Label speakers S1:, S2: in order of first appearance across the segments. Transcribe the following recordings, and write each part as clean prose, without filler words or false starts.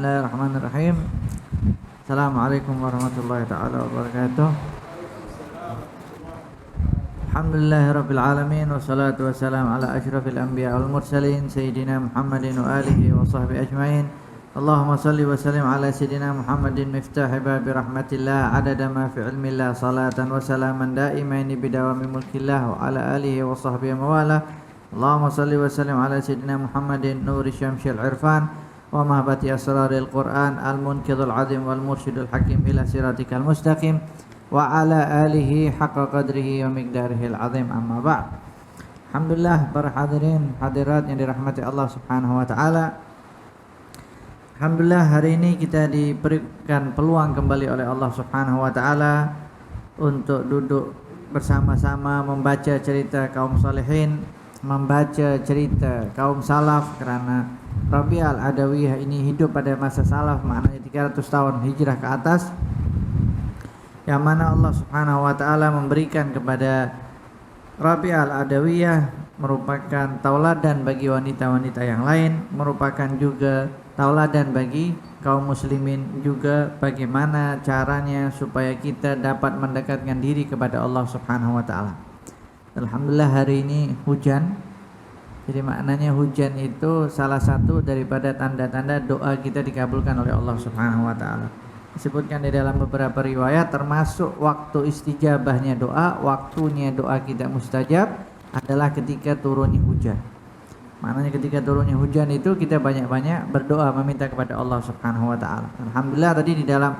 S1: Bismillahirrahmanirrahim. Assalamualaikum warahmatullahi taala wabarakatuh. Alhamdulillahirabbil alamin wassalatu wassalamu ala asyrafil anbiya wal mursalin sayyidina Muhammadin wa alihi wa sahbihi ajmain. Allahumma shalli wa sallim ala sayyidina Muhammadin miftahi babi rahmatillah adada ma fi ilmillah salatan wa salaman daimaini bidawami mulkillah wa ala alihi wa sahbihi mawala. Allahumma shalli wa sallim ala sayyidina Muhammadin nuri syamsil irfan wa mahbati asraril Qur'an al-munkidul azim wal mursyidul hakim ila siratikal mustaqim wa ala alihi haqqa qadrihi wa miqdarihil azim, amma ba'd. Alhamdulillah, para hadirin hadirat yang dirahmati Allah Subhanahu wa taala. Alhamdulillah, hari ini kita diberikan peluang kembali oleh Allah Subhanahu wa taala untuk duduk bersama-sama membaca cerita kaum salihin, membaca cerita kaum salaf, karena Rabi'ah Al-Adawiyah ini hidup pada masa salaf, maknanya 300 tahun hijrah ke atas, yang mana Allah Subhanahu wa taala memberikan kepada Rabi'ah Al-Adawiyah merupakan tauladan bagi wanita-wanita yang lain, merupakan juga tauladan bagi kaum muslimin juga, bagaimana caranya supaya kita dapat mendekatkan diri kepada Allah Subhanahu wa taala. Alhamdulillah, hari ini hujan. Jadi maknanya hujan itu salah satu daripada tanda-tanda doa kita dikabulkan oleh Allah Subhanahu wa taala. Disebutkan di dalam beberapa riwayat, termasuk waktu istijabahnya doa, waktunya doa kita mustajab adalah ketika turunnya hujan. Maknanya ketika turunnya hujan itu kita banyak-banyak berdoa meminta kepada Allah Subhanahu wa taala. Alhamdulillah, tadi di dalam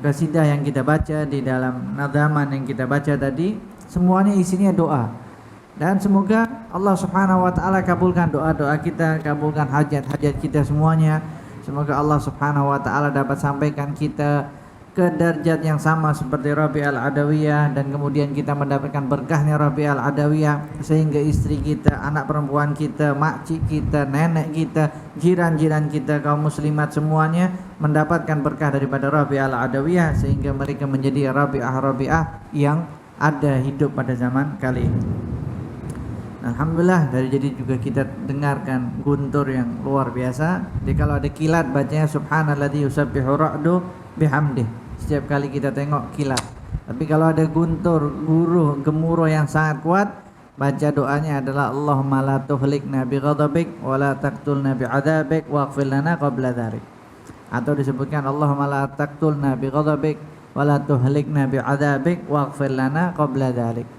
S1: qasidah yang kita baca, di dalam nadhaman yang kita baca tadi, semuanya isinya doa. Dan semoga Allah Subhanahu wa taala kabulkan doa-doa kita, kabulkan hajat-hajat kita semuanya. Semoga Allah Subhanahu wa taala dapat sampaikan kita ke derajat yang sama seperti Rabi'ah Al-Adawiyah, dan kemudian kita mendapatkan berkahnya Rabi'ah Al-Adawiyah sehingga istri kita, anak perempuan kita, makcik kita, nenek kita, jiran-jiran kita, kaum muslimat semuanya mendapatkan berkah daripada Rabi'ah Al-Adawiyah sehingga mereka menjadi Rabi'ah yang ada hidup pada zaman kali ini. Alhamdulillah, dari jadi juga kita dengarkan guntur yang luar biasa. Jadi kalau ada kilat bacanya subhanalladzi yusabbihu ra'du bihamdih. Setiap kali kita tengok kilat. Tapi kalau ada guntur, gemuruh yang sangat kuat, baca doanya adalah Allahumma la tuhlikna bi ghadabik wa la taqtulna bi adzabik waghfir lana qabla dzalik. Atau disebutkan Allahumma la taqtulna bi ghadabik wa la tuhlikna bi adzabik waghfir lana qabla dzalik.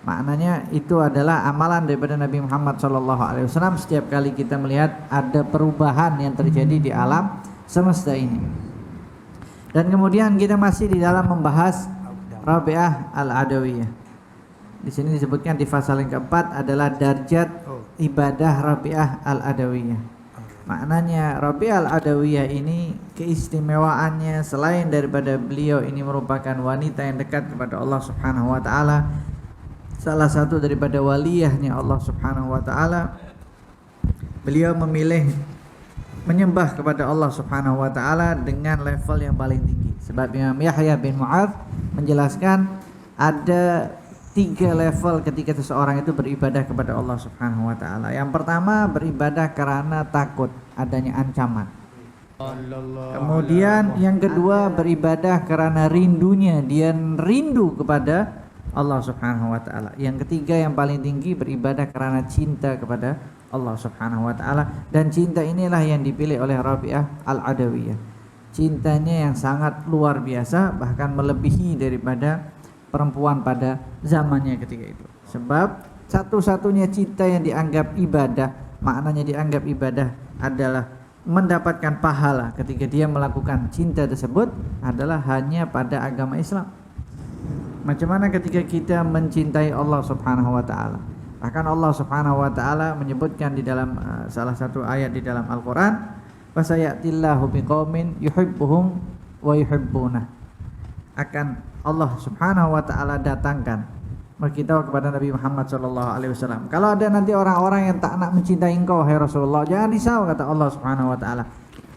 S1: Maknanya itu adalah amalan daripada Nabi Muhammad SAW. Setiap kali kita melihat ada perubahan yang terjadi di alam semesta ini. Dan kemudian kita masih di dalam membahas Rabi'ah Al-Adawiyah. Di sini disebutkan di pasal yang keempat adalah darjat ibadah Rabi'ah Al-Adawiyah. Maknanya Rabi'ah Al-Adawiyah ini keistimewaannya, selain daripada beliau ini merupakan wanita yang dekat kepada Allah Subhanahu wa taala, salah satu daripada waliyahnya Allah Subhanahu wa taala, beliau memilih menyembah kepada Allah Subhanahu wa taala dengan level yang paling tinggi. Sebab Imam Yahya bin Mu'adz menjelaskan ada 3 level ketika seseorang itu beribadah kepada Allah Subhanahu wa taala. Yang pertama, beribadah karena takut adanya ancaman. Kemudian yang kedua, beribadah karena rindunya, dia rindu kepada Allah Subhanahu wa taala. Yang ketiga yang paling tinggi, beribadah karena cinta kepada Allah Subhanahu wa taala, dan cinta inilah yang dipilih oleh Rabi'ah Al-Adawiyah. Cintanya yang sangat luar biasa, bahkan melebihi daripada perempuan pada zamannya ketika itu. Sebab satu-satunya cinta yang dianggap ibadah, maknanya dianggap ibadah adalah mendapatkan pahala ketika dia melakukan cinta tersebut adalah hanya pada agama Islam. Macam mana ketika kita mencintai Allah Subhanahu wa taala? Bahkan Allah Subhanahu wa taala menyebutkan di dalam salah satu ayat di dalam Al-Qur'an, "Fasayatillahu biqaumin yuhibbuhum wa yuhibbunah." Akan Allah Subhanahu wa taala datangkan, beritahu kepada Nabi Muhammad sallallahu alaihi wasallam, kalau ada nanti orang-orang yang tak nak mencintai engkau hai Rasulullah, jangan risau, kata Allah Subhanahu wa taala.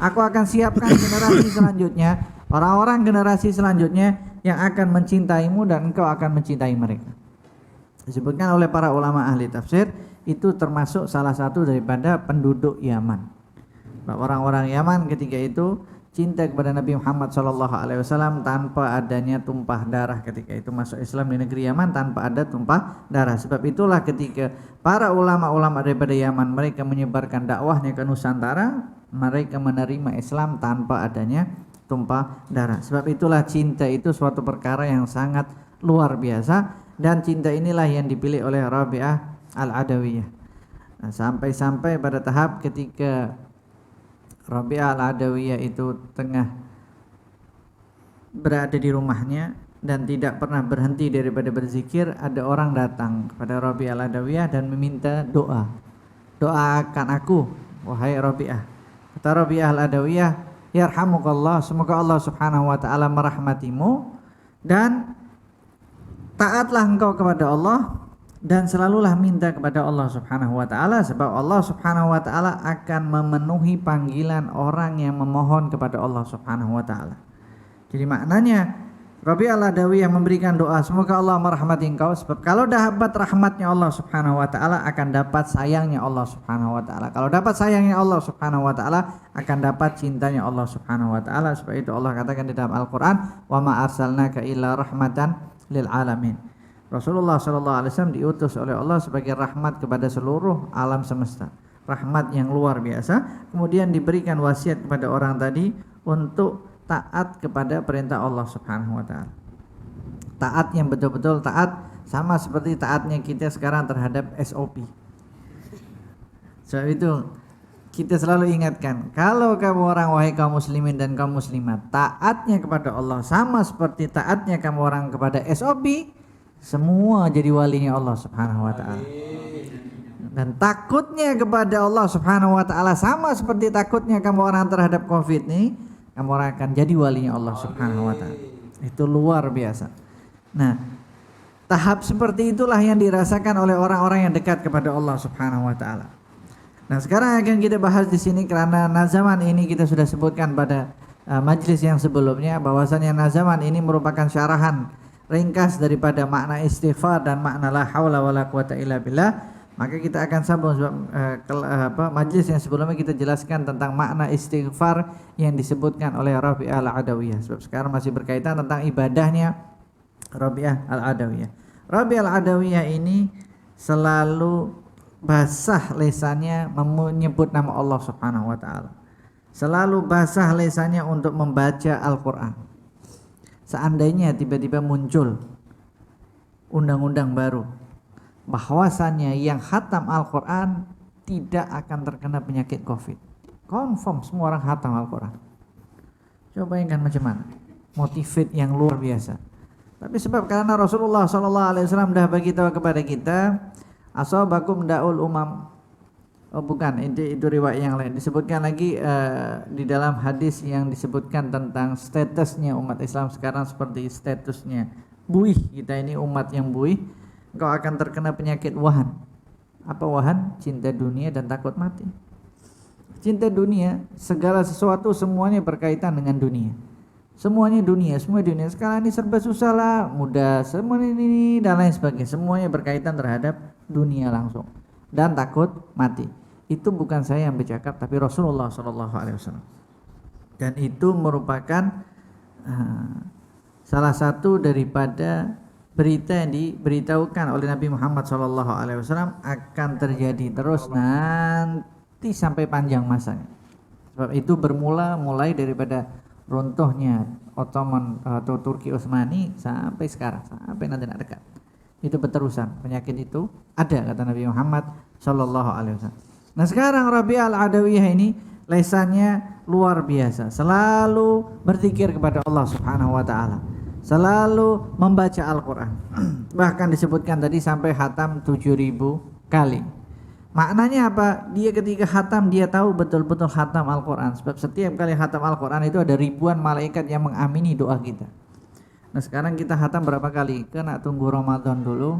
S1: Aku akan siapkan generasi selanjutnya, orang-orang generasi selanjutnya yang akan mencintaimu dan engkau akan mencintai mereka. Disebutkan oleh para ulama ahli tafsir, itu termasuk salah satu daripada penduduk Yaman. Orang-orang Yaman ketika itu cinta kepada Nabi Muhammad SAW tanpa adanya tumpah darah. Ketika itu masuk Islam di negeri Yaman tanpa ada tumpah darah. Sebab itulah ketika para ulama-ulama daripada Yaman mereka menyebarkan dakwahnya ke Nusantara, mereka menerima Islam tanpa adanya tumpah darah. Sebab itulah cinta itu suatu perkara yang sangat luar biasa, dan cinta inilah yang dipilih oleh Rabi'ah Al-Adawiyah. Nah, sampai-sampai pada tahap ketika Rabi'ah Al-Adawiyah itu tengah berada di rumahnya dan tidak pernah berhenti daripada berzikir, ada orang datang kepada Rabi'ah Al-Adawiyah dan meminta doa. Doakan aku, wahai Rabi'ah. Kata Rabi'ah Al-Adawiyah, yarhamukallah, semoga Allah Subhanahu wa taala merahmatimu dan taatlah engkau kepada Allah dan selalulah minta kepada Allah Subhanahu wa taala, sebab Allah Subhanahu wa taala akan memenuhi panggilan orang yang memohon kepada Allah Subhanahu wa taala. Jadi maknanya Rabi'ah Al-Adawiyah memberikan doa, semoga Allah merahmati engkau, sebab kalau dapat rahmatnya Allah Subhanahu wa taala akan dapat sayangnya Allah Subhanahu wa taala. Kalau dapat sayangnya Allah Subhanahu wa taala akan dapat cintanya Allah Subhanahu wa taala. Sebab itu Allah katakan di dalam Al-Qur'an, "Wa ma arsalnaka illa rahmatan lil alamin." Rasulullah SAW diutus oleh Allah sebagai rahmat kepada seluruh alam semesta, rahmat yang luar biasa. Kemudian diberikan wasiat kepada orang tadi untuk taat kepada perintah Allah Subhanahu wa taala. Taat yang betul-betul taat, sama seperti taatnya kita sekarang terhadap SOP. Sebab itu kita selalu ingatkan, kalau kamu orang wahai kaum muslimin dan kaum muslimat, taatnya kepada Allah sama seperti taatnya kamu orang kepada SOP, semua jadi walinya Allah Subhanahu wa taala. Dan takutnya kepada Allah Subhanahu wa taala sama seperti takutnya kamu orang terhadap Covid nih, kamu orang akan jadi walinya Allah Subhanahu wa taala. Itu luar biasa. Nah, tahap seperti itulah yang dirasakan oleh orang-orang yang dekat kepada Allah Subhanahu wa taala. Nah, sekarang akan kita bahas di sini karena nazaman ini kita sudah sebutkan pada majlis yang sebelumnya bahwasanya nazaman ini merupakan syarahan ringkas daripada makna istighfar dan makna la haula wala quwata illa billah. Maka kita akan sambung majlis yang sebelumnya kita jelaskan tentang makna istighfar yang disebutkan oleh Rabi'ah Al-Adawiyah. Sebab sekarang masih berkaitan tentang ibadahnya Rabi'ah Al-Adawiyah. Rabi'ah Al-Adawiyah ini selalu basah lesannya menyebut nama Allah Subhanahu wa taala. Selalu basah lesannya untuk membaca Al-Qur'an. Seandainya tiba-tiba muncul undang-undang baru bahwasannya yang khatam Al-Quran tidak akan terkena penyakit Covid, confirm semua orang khatam Al-Quran. Coba bayangkan macam mana motivate yang luar biasa. Tapi sebab karena Rasulullah SAW dah bagi tahu kepada kita, asabakum daul umam. Oh bukan, itu riwayat yang lain. Disebutkan lagi di dalam hadis yang disebutkan tentang statusnya umat Islam sekarang seperti statusnya buih. Kita ini umat yang buih. Engkau akan terkena penyakit wahan. Apa wahan? Cinta dunia dan takut mati. Cinta dunia, segala sesuatu semuanya berkaitan dengan dunia. Semuanya dunia, semua dunia. Sekarang ini serba susah lah, mudah, semua ini dan lain sebagainya. Semuanya berkaitan terhadap dunia langsung. Dan takut mati. Itu bukan saya yang bercakap, tapi Rasulullah SAW. Dan itu merupakan salah satu daripada berita yang diberitahukan oleh Nabi Muhammad SAW akan terjadi terus nanti sampai panjang masanya. Sebab itu mulai daripada runtuhnya Ottoman atau Turki Utsmani sampai sekarang, sampai nanti nak dekat. Itu berterusan, penyakit itu ada kata Nabi Muhammad SAW. Nah sekarang Rabi'ah Al-Adawiyah ini lesannya luar biasa, selalu berzikir kepada Allah Subhanahu wa taala, selalu membaca Al-Qur'an. Bahkan disebutkan tadi sampai khatam 7.000 kali. Maknanya apa? Dia ketika khatam dia tahu betul-betul khatam Al-Qur'an, sebab setiap kali khatam Al-Qur'an itu ada ribuan malaikat yang mengamini doa kita. Nah sekarang kita khatam berapa kali? Kena tunggu Ramadan dulu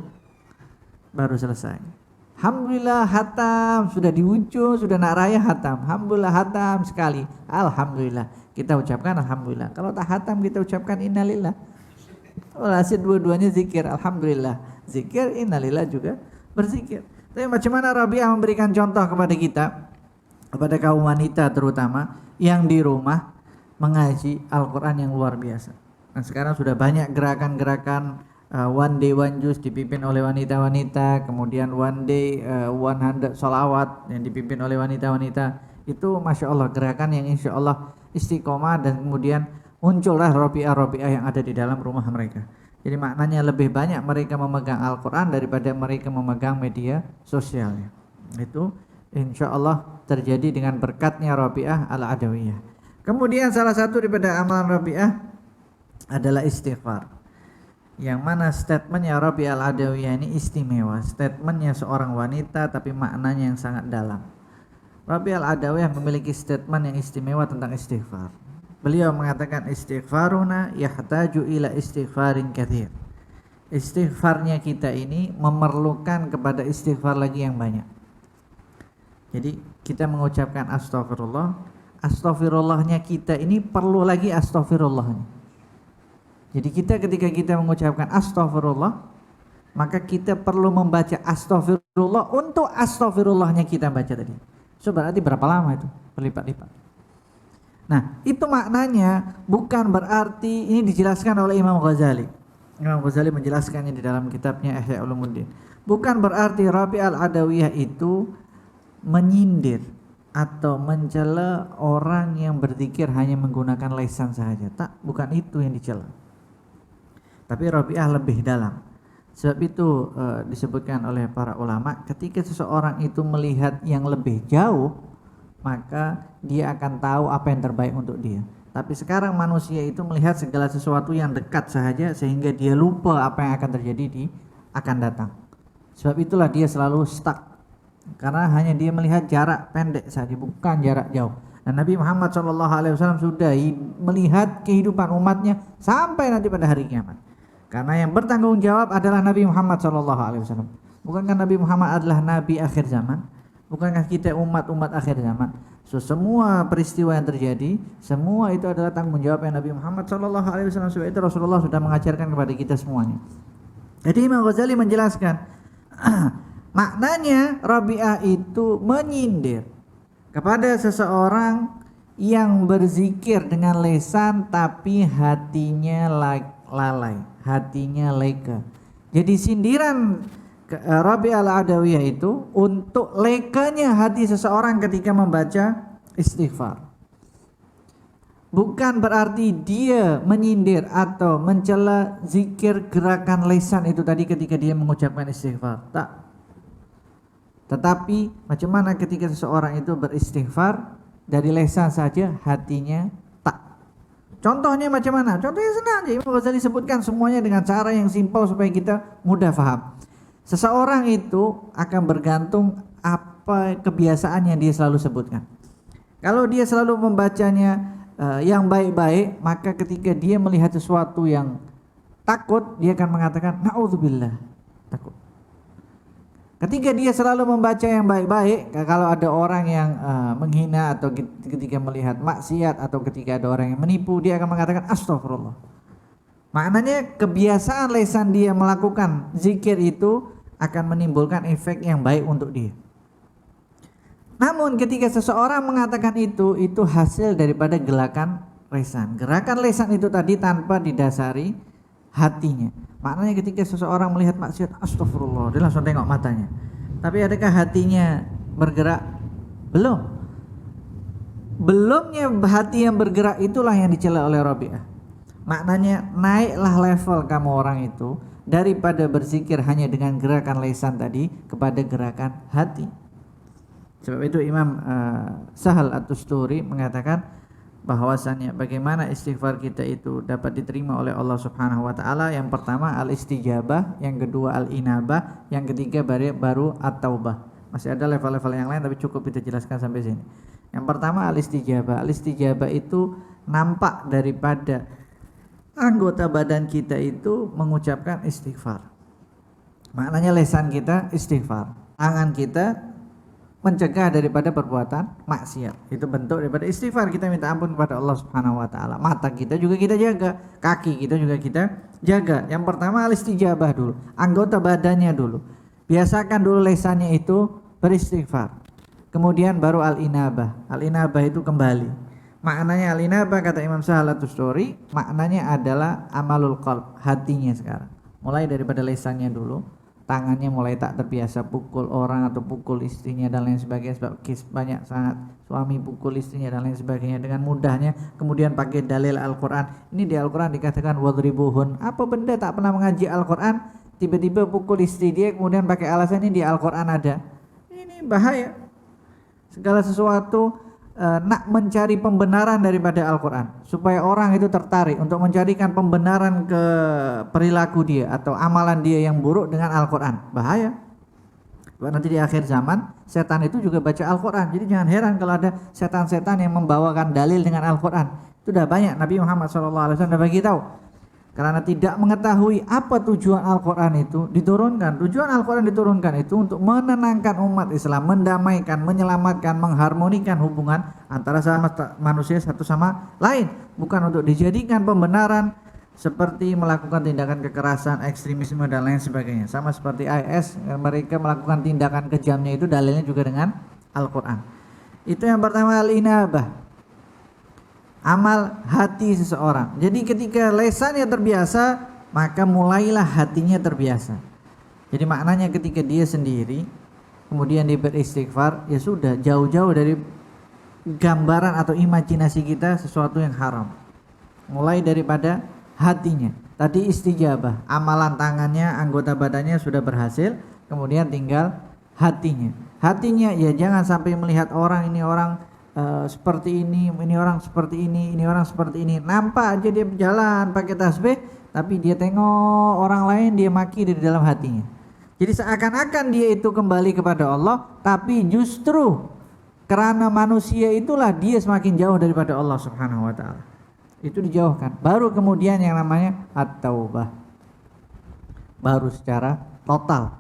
S1: baru selesai. Alhamdulillah khatam, sudah di ujung, sudah nak raya khatam. Alhamdulillah khatam sekali. Alhamdulillah. Kita ucapkan alhamdulillah. Kalau tak khatam kita ucapkan innalillah. Hasil dua-duanya zikir. Alhamdulillah zikir, innalillah juga berzikir. Tapi macam mana Rabi'ah memberikan contoh kepada kita? kepada kaum wanita terutama yang di rumah mengaji Al-Quran yang luar biasa. Dan sekarang sudah banyak gerakan-gerakan one day one juz dipimpin oleh wanita-wanita, kemudian one day 100 sholawat yang dipimpin oleh wanita-wanita. Itu Masya Allah gerakan yang insya Allah istiqomah, dan kemudian muncullah robiah-robiah yang ada di dalam rumah mereka. Jadi maknanya lebih banyak mereka memegang Al-Quran daripada mereka memegang media sosialnya. Itu insya Allah terjadi dengan berkatnya Rabi'ah Al-Adawiyah. Kemudian salah satu daripada amalan Rabi'ah adalah istighfar, yang mana statementnya Rabi'ah Al-Adawiyah ini istimewa. Statementnya seorang wanita tapi maknanya yang sangat dalam. Rabi'ah Al-Adawiyah memiliki statement yang istimewa tentang istighfar. Beliau mengatakan istighfaruna yahtaju ila istighfarin katsir. Istighfarnya kita ini memerlukan kepada istighfar lagi yang banyak. Jadi kita mengucapkan astagfirullah, astagfirullahnya kita ini perlu lagi astagfirullahnya. Jadi kita ketika kita mengucapkan astagfirullah, maka kita perlu membaca astagfirullah untuk astagfirullahnya kita baca tadi. So berarti berapa lama itu? Berlipat-lipat. Nah, itu maknanya bukan berarti, ini dijelaskan oleh Imam Ghazali. Imam Ghazali menjelaskannya di dalam kitabnya Ihya Ulumuddin. Bukan berarti Rabi'ah Al-Adawiyah itu menyindir atau mencela orang yang berzikir hanya menggunakan lisan saja. Tak, bukan itu yang dicela. Tapi Rabi'ah lebih dalam. Sebab itu disebutkan oleh para ulama, ketika seseorang itu melihat yang lebih jauh, maka dia akan tahu apa yang terbaik untuk dia. Tapi sekarang manusia itu melihat segala sesuatu yang dekat saja, sehingga dia lupa apa yang akan terjadi di akan datang. Sebab itulah dia selalu stuck, karena hanya dia melihat jarak pendek saja, bukan jarak jauh. Dan Nabi Muhammad SAW sudah melihat kehidupan umatnya sampai nanti pada hari kiamat. Karena yang bertanggung jawab adalah Nabi Muhammad SAW. Bukankah Nabi Muhammad adalah Nabi akhir zaman? Bukankah kita umat-umat akhir zaman? So, semua peristiwa yang terjadi, semua itu adalah tanggung jawab yang Nabi Muhammad SAW. Sebab itu Rasulullah sudah mengajarkan kepada kita semuanya. Jadi Imam Ghazali menjelaskan maknanya Rabi'ah itu menyindir kepada seseorang yang berzikir dengan lisan tapi hatinya lalai, hatinya leka. Jadi sindiran Rabi'ah Al-Adawiyah itu untuk lekanya hati seseorang ketika membaca istighfar. Bukan berarti dia menyindir atau mencela zikir gerakan lisan itu tadi ketika dia mengucapkan istighfar. Tak. Tetapi macam mana ketika seseorang itu beristighfar dari lisan saja, hatinya tak. Contohnya macam mana? Contohnya senang aja. Imam Ghazali sebutkan semuanya dengan cara yang simpel supaya kita mudah faham. Seseorang itu akan bergantung apa kebiasaan yang dia selalu sebutkan. Kalau dia selalu membacanya yang baik-baik, maka ketika dia melihat sesuatu yang takut, dia akan mengatakan na'udzubillah, takut. Ketika dia selalu membaca yang baik-baik, kalau ada orang yang menghina atau ketika melihat maksiat atau ketika ada orang yang menipu, dia akan mengatakan astagfirullah. Maknanya kebiasaan lisan dia melakukan zikir itu akan menimbulkan efek yang baik untuk dia. Namun ketika seseorang mengatakan itu hasil daripada gerakan lisan. Gerakan lisan itu tadi tanpa didasari hatinya. Maknanya ketika seseorang melihat maksiat, astagfirullah, dia langsung tengok matanya. Tapi adakah hatinya bergerak? Belum. Belumnya hati yang bergerak itulah yang dicela oleh Rabi'ah. Maknanya naiklah level kamu orang itu daripada berzikir hanya dengan gerakan lisan tadi kepada gerakan hati. Sebab itu Imam Sahal At-Tusturi mengatakan bahwasannya bagaimana istighfar kita itu dapat diterima oleh Allah Subhanahu wa taala. Yang pertama al-istijabah, yang kedua al-inabah, yang ketiga baru at-taubah. Masih ada level-level yang lain tapi cukup kita jelaskan sampai sini. Yang pertama al-istijabah. Al-istijabah itu nampak daripada anggota badan kita itu mengucapkan istighfar. Maknanya lisan kita istighfar, tangan kita mencegah daripada perbuatan maksiat. Itu bentuk daripada istighfar, kita minta ampun kepada Allah Subhanahu wa taala. Mata kita juga kita jaga, kaki kita juga kita jaga. Yang pertama al-istijabah dulu, anggota badannya dulu. Biasakan dulu lisannya itu beristighfar. Kemudian baru al-inabah. Al-inabah itu kembali. Maknanya al-inabah kata Imam Sahal At-Tusturi, maknanya adalah amalul qalb, hatinya sekarang. Mulai daripada lesannya dulu, tangannya mulai tak terbiasa pukul orang atau pukul istrinya dan lain sebagainya, sebab banyak sangat suami pukul istrinya dan lain sebagainya dengan mudahnya, kemudian pakai dalil Al-Quran. Ini di Al-Quran dikatakan wadribuhun. Apa benda tak pernah mengaji Al-Quran tiba-tiba pukul istri dia, kemudian pakai alasan ini di Al-Quran ada. Ini bahaya. Segala sesuatu nak mencari pembenaran daripada Al-Quran supaya orang itu tertarik untuk mencarikan pembenaran ke perilaku dia atau amalan dia yang buruk dengan Al-Quran. Bahaya. Nanti di akhir zaman setan itu juga baca Al-Quran. Jadi jangan heran kalau ada setan-setan yang membawakan dalil dengan Al-Quran. Itu sudah banyak. Nabi Muhammad SAW sudah bagi tahu. Karena tidak mengetahui apa tujuan Al-Quran itu diturunkan. Tujuan Al-Quran diturunkan itu untuk menenangkan umat Islam, mendamaikan, menyelamatkan, mengharmonikan hubungan antara sama manusia satu sama lain. Bukan untuk dijadikan pembenaran seperti melakukan tindakan kekerasan, ekstremisme dan lain sebagainya. Sama seperti IS, mereka melakukan tindakan kejamnya itu dalilnya juga dengan Al-Quran. Itu yang pertama, al-inabah, amal hati seseorang. Jadi ketika lesannya terbiasa, maka mulailah hatinya terbiasa. Jadi maknanya ketika dia sendiri kemudian dia beristighfar, ya sudah jauh-jauh dari gambaran atau imajinasi kita sesuatu yang haram. Mulai daripada hatinya. Tadi istijabah, amalan tangannya, anggota badannya sudah berhasil, kemudian tinggal hatinya. Hatinya ya jangan sampai melihat orang ini orang seperti ini orang seperti ini orang seperti ini. Nampak aja dia berjalan pakai tasbih, tapi dia tengok orang lain dia maki dari dalam hatinya. Jadi seakan-akan dia itu kembali kepada Allah, tapi justru karena manusia itulah dia semakin jauh daripada Allah Subhanahu wa taala. Itu dijauhkan. Baru kemudian yang namanya at-taubah. Baru secara total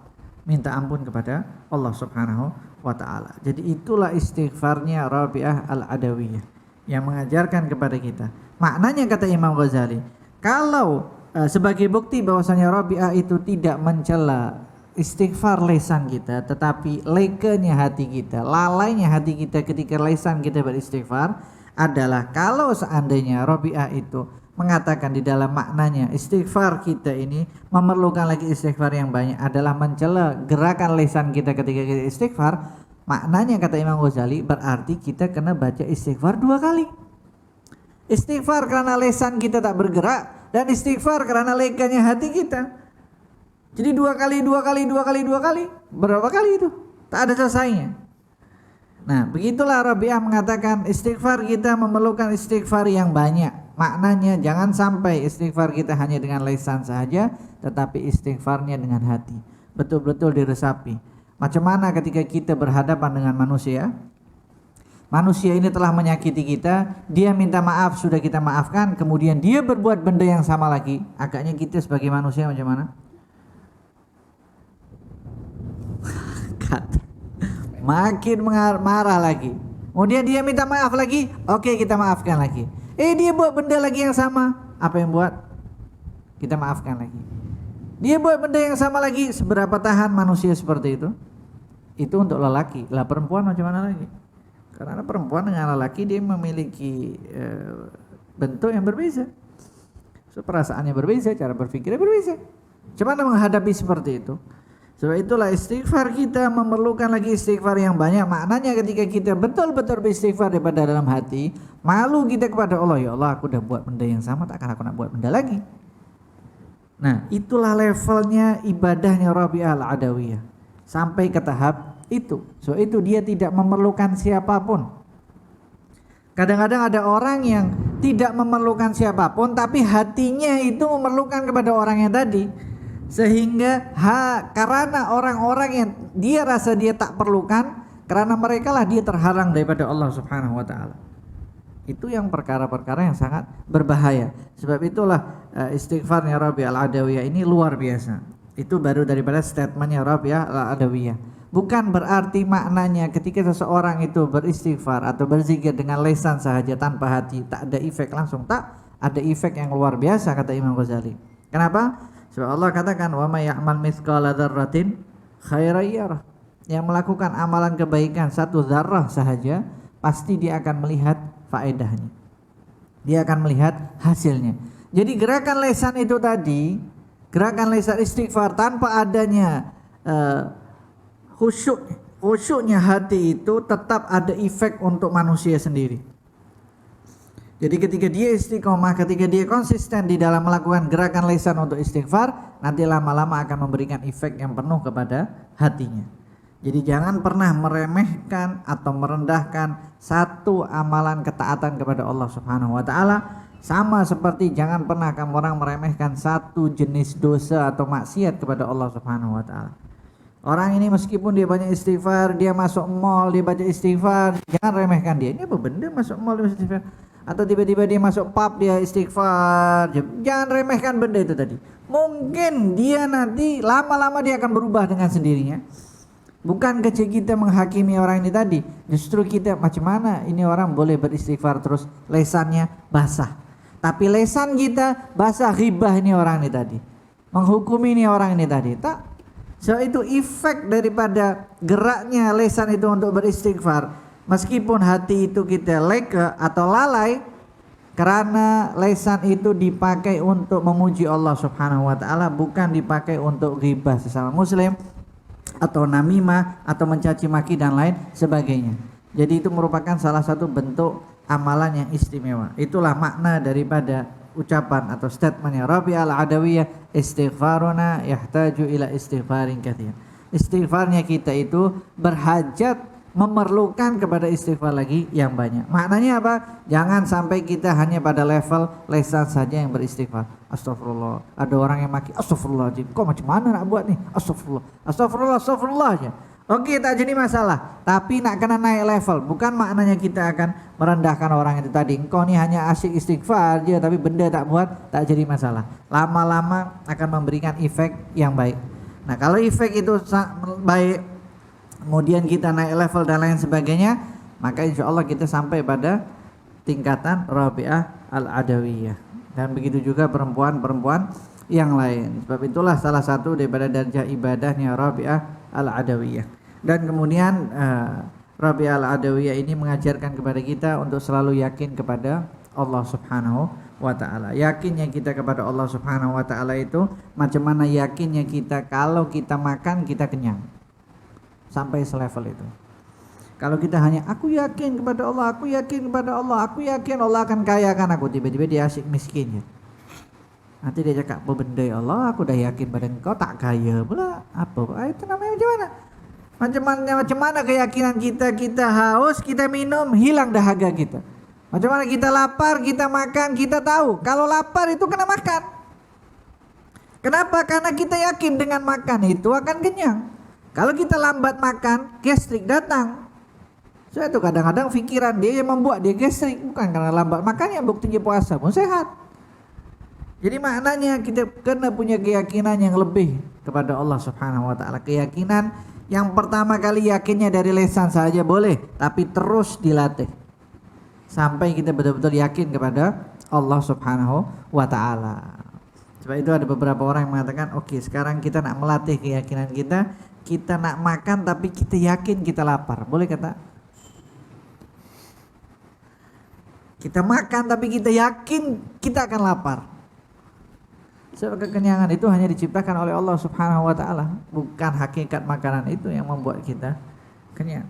S1: minta ampun kepada Allah Subhanahu wa ta'ala. Jadi itulah istighfarnya Rabi'ah Al-Adawiyah yang mengajarkan kepada kita. Maknanya kata Imam Ghazali, kalau sebagai bukti bahwasanya Rabi'ah itu tidak mencela istighfar lesan kita, tetapi lekenya hati kita, lalainya hati kita ketika lesan kita beristighfar adalah kalau seandainya Rabi'ah itu mengatakan di dalam maknanya istighfar kita ini memerlukan lagi istighfar yang banyak adalah mencela gerakan lisan kita ketika kita istighfar. Maknanya kata Imam Ghazali berarti kita kena baca istighfar 2 kali. Istighfar karena lisan kita tak bergerak, dan istighfar karena leganya hati kita. Jadi 2 kali. Berapa kali itu? Tak ada selesainya. Nah, begitulah Rabi'ah mengatakan istighfar kita memerlukan istighfar yang banyak. Maknanya jangan sampai istighfar kita hanya dengan lisan saja, tetapi istighfarnya dengan hati. Betul-betul diresapi. Macam mana ketika kita berhadapan dengan manusia? Manusia ini telah menyakiti kita, dia minta maaf, sudah kita maafkan, kemudian dia berbuat benda yang sama lagi. Agaknya kita sebagai manusia macam mana? Makin marah lagi. Kemudian dia minta maaf lagi, oke kita maafkan lagi. Dia buat benda lagi yang sama. Apa yang buat? Kita maafkan lagi. Dia buat benda yang sama lagi. Seberapa tahan manusia seperti itu? Itu untuk lelaki. Lah perempuan macam mana lagi? Karena perempuan dengan lelaki dia memiliki bentuk yang berbeza. So, perasaannya berbeza, cara berpikirnya berbeza. Bagaimana menghadapi seperti itu? Sebab itulah istighfar kita memerlukan lagi istighfar yang banyak. Maknanya ketika kita betul-betul beristighfar daripada dalam hati, malu kita kepada Allah, ya Allah aku udah buat benda yang sama, takkan aku nak buat benda lagi. Nah itulah levelnya ibadahnya Rabi'ah Al-Adawiyah. Sampai ke tahap itu. So itu dia tidak memerlukan siapapun. Kadang-kadang ada orang yang tidak memerlukan siapapun, tapi hatinya itu memerlukan kepada orang yang tadi. Sehingga karena orang-orang yang dia rasa dia tak perlukan, karena mereka lah dia terhalang daripada Allah Subhanahu wa ta'ala. Itu yang perkara-perkara yang sangat berbahaya. Sebab itulah istighfarnya Rabi'ah Al-Adawiyah ini luar biasa. Itu baru daripada statementnya Rabi'ah Al-Adawiyah. Bukan berarti maknanya ketika seseorang itu beristighfar atau berzikir dengan lisan sahaja tanpa hati tak ada efek langsung. Tak, ada efek yang luar biasa kata Imam Ghazali. Kenapa? Sebab Allah katakan wa may ya'mal mithqala dzarratin khairan yarah. yang melakukan amalan kebaikan satu zarrah sahaja, pasti dia akan melihat faedahnya. Dia akan melihat hasilnya. Jadi gerakan lisan itu tadi, gerakan lisan istighfar tanpa adanya khusyuknya hati itu tetap ada efek untuk manusia sendiri. Jadi ketika dia istiqomah, ketika dia konsisten di dalam melakukan gerakan lisan untuk istighfar, nanti lama-lama akan memberikan efek yang penuh kepada hatinya. Jadi jangan pernah meremehkan atau merendahkan satu amalan ketaatan kepada Allah Subhanahu wa taala, sama seperti jangan pernah kamu orang meremehkan satu jenis dosa atau maksiat kepada Allah Subhanahu wa taala. Orang ini meskipun dia banyak istighfar, dia masuk mall, dia baca istighfar, jangan remehkan dia. Ini apa benda masuk mall dia istighfar? Atau tiba-tiba dia masuk pub dia istighfar. Jangan remehkan benda itu tadi. Mungkin dia nanti lama-lama dia akan berubah dengan sendirinya. Bukan kecil kita menghakimi orang ini tadi. Justru kita macam mana ini orang boleh beristighfar terus lesannya basah. Tapi lesan kita basah ghibah ini orang ini tadi. Menghukumi ini orang ini tadi. Tak. So itu efek daripada geraknya lesan itu untuk beristighfar. Meskipun hati itu kita leka atau lalai, karena lesan itu dipakai untuk memuji Allah Subhanahu wa taala, bukan dipakai untuk ghibah sesama muslim atau namimah atau mencaci maki dan lain sebagainya. Jadi itu merupakan salah satu bentuk amalan yang istimewa. Itulah makna daripada ucapan atau statementnya Rabi' al-Adawiyah, istighfaruna yahtaju ila istighfarin katsir. Istighfarnya kita itu berhajat, memerlukan kepada istighfar lagi yang banyak. Maknanya apa? Jangan sampai kita hanya pada level lisan saja yang beristighfar. Astagfirullah. Ada orang yang maki, astagfirullahaladzim. Kok macam mana nak buat nih? Astagfirullah. Astagfirullah aja. Oke, tak jadi masalah. Tapi nak kena naik level. Bukan maknanya kita akan merendahkan orang itu tadi. Engkau ni hanya asyik istighfar je, tapi benda tak buat, tak jadi masalah. Lama-lama akan memberikan efek yang baik. Nah, kalau efek itu baik, kemudian kita naik level dan lain sebagainya, maka insya Allah kita sampai pada tingkatan Rabi'ah al-Adawiyah. Dan begitu juga perempuan-perempuan yang lain. Sebab itulah salah satu daripada darjah ibadahnya Rabi'ah al-Adawiyah. Dan kemudian Rabi'ah al-Adawiyah ini mengajarkan kepada kita untuk selalu yakin kepada Allah Subhanahu wa ta'ala. Yakinnya kita kepada Allah Subhanahu wa ta'ala itu macam mana yakinnya kita kalau kita makan kita kenyang. Sampai selevel itu. Kalau kita hanya aku yakin kepada Allah, aku yakin kepada Allah, aku yakin Allah akan kayakan aku, tiba-tiba dia asyik miskin. Nanti dia cakap, apa benda ya Allah, aku dah yakin pada engkau tak kaya pula. Apa? Itu namanya macam mana? Macam mana keyakinan kita haus, kita minum, hilang dahaga kita. Macam mana kita lapar, kita makan, kita tahu kalau lapar itu kena makan. Kenapa? Karena kita yakin dengan makan itu akan kenyang. Kalau kita lambat makan, gastrik datang. So itu kadang-kadang fikiran dia yang membuat dia gastrik, bukan karena lambat makan, yang buktinya puasa pun sehat. Jadi maknanya kita kena punya keyakinan yang lebih kepada Allah Subhanahu wa taala. Keyakinan yang pertama kali yakinnya dari lisan saja boleh, tapi terus dilatih. Sampai kita betul-betul yakin kepada Allah Subhanahu wa taala. Sebab itu ada beberapa orang yang mengatakan, oke, sekarang kita nak melatih keyakinan kita nak makan tapi kita yakin kita lapar. Boleh kata? Kita makan tapi kita yakin kita akan lapar. Sebab kekenyangan itu hanya diciptakan oleh Allah Subhanahu wa taala, bukan hakikat makanan itu yang membuat kita kenyang.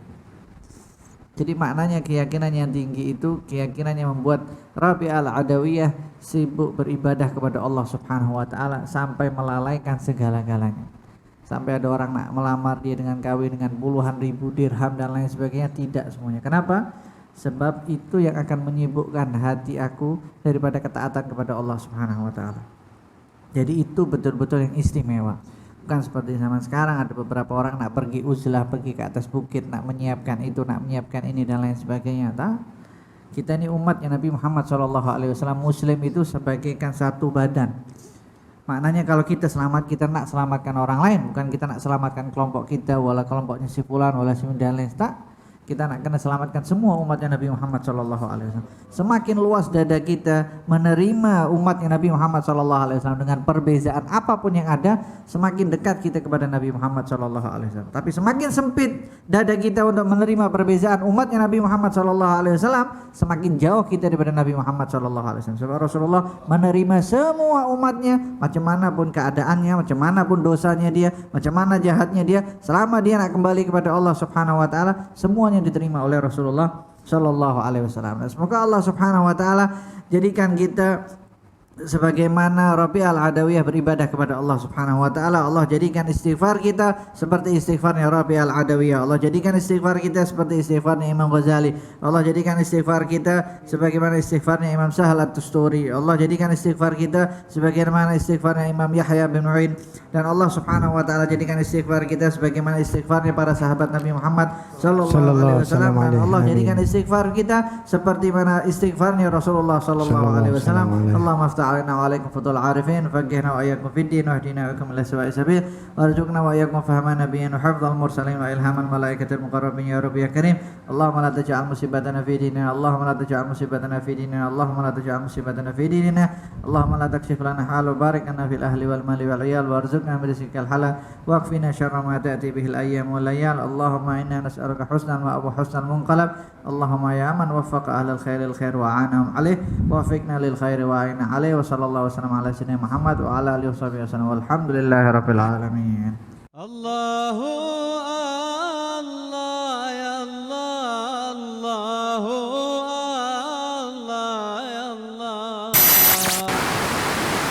S1: Jadi maknanya keyakinan yang tinggi itu keyakinan yang membuat Rabi'ah al-Adawiyah sibuk beribadah kepada Allah Subhanahu wa taala sampai melalaikan segala-galanya. Sampai ada orang nak melamar dia dengan kawin dengan puluhan ribu dirham dan lain sebagainya, tidak semuanya. Kenapa? Sebab itu yang akan menyibukkan hati aku daripada ketaatan kepada Allah Subhanahu wa taala. Jadi itu betul-betul yang istimewa. Bukan seperti zaman sekarang ada beberapa orang nak pergi uzlah, pergi ke atas bukit, nak menyiapkan itu, nak menyiapkan ini dan lain sebagainya. Tak? Kita ini umatnya Nabi Muhammad SAW, muslim itu sebagaikan satu badan. Maknanya kalau kita selamat, kita nak selamatkan orang lain, bukan kita nak selamatkan kelompok kita, wala kelompoknya si fulan, wala si dan lain. Tak? kita nak kena selamatkan semua umatnya Nabi Muhammad sallallahu alaihi wasallam. Semakin luas dada kita menerima umatnya Nabi Muhammad sallallahu alaihi wasallam dengan perbezaan apapun yang ada, semakin dekat kita kepada Nabi Muhammad sallallahu alaihi wasallam. Tapi semakin sempit dada kita untuk menerima perbezaan umatnya Nabi Muhammad sallallahu alaihi wasallam, semakin jauh kita daripada Nabi Muhammad sallallahu alaihi wasallam. Sebab Rasulullah menerima semua umatnya, macam mana pun keadaannya, macam mana pun dosanya dia, macam mana jahatnya dia, selama dia nak kembali kepada Allah Subhanahu wa taala, semuanya diterima oleh Rasulullah sallallahu alaihi wasallam. Semoga Allah Subhanahu wa taala jadikan kita sebagaimana Rabi' al-Adawiyah beribadah kepada Allah Subhanahu wa taala. Allah jadikan istighfar kita seperti istighfarnya Rabi' al-Adawiyah. Allah jadikan istighfar kita seperti istighfarnya Imam Ghazali. Allah jadikan istighfar kita sebagaimana istighfarnya Imam Sahal at-Tusturi. Allah jadikan istighfar kita sebagaimana istighfarnya Imam Yahya bin Ma'in. Dan Allah Subhanahu wa taala jadikan istighfar kita sebagaimana istighfarnya para sahabat Nabi Muhammad sallallahu alaihi wasallam. Dan Allah jadikan istighfar kita seperti mana istighfarnya Rasulullah sallallahu alaihi wasallam. Allahumma aftah علينا وعليكم فضل العارفين فقهنا وإياكم في الدين واهدنا وإياكم إلى سواء السبيل وارزقنا وإياكم فهم نبينا وحفظ المرسلين وإلهام الملائكة المقربين يا رب يا كريم. اللهم لا تجعل مصيبتنا في ديننا اللهم لا تجعل مصيبتنا في ديننا اللهم لا تجعل مصيبتنا في ديننا اللهم لا تكشف لنا حال وبارك لنا في الأهل والمال والعيال وارزقنا من رزقك الحلال واكفنا شر ما تأتي به الأيام والليال. اللهم إنا نسألك حسن المآب وحسن المنقلب. اللهم يا من وفق أهل الخير الخير وعانهم عليه ووفقنا للخير وأعنا عليه. وصلى الله وسلم على سيدنا محمد وعلى آله وصحبه وسلم والحمد لله رب العالمين. الله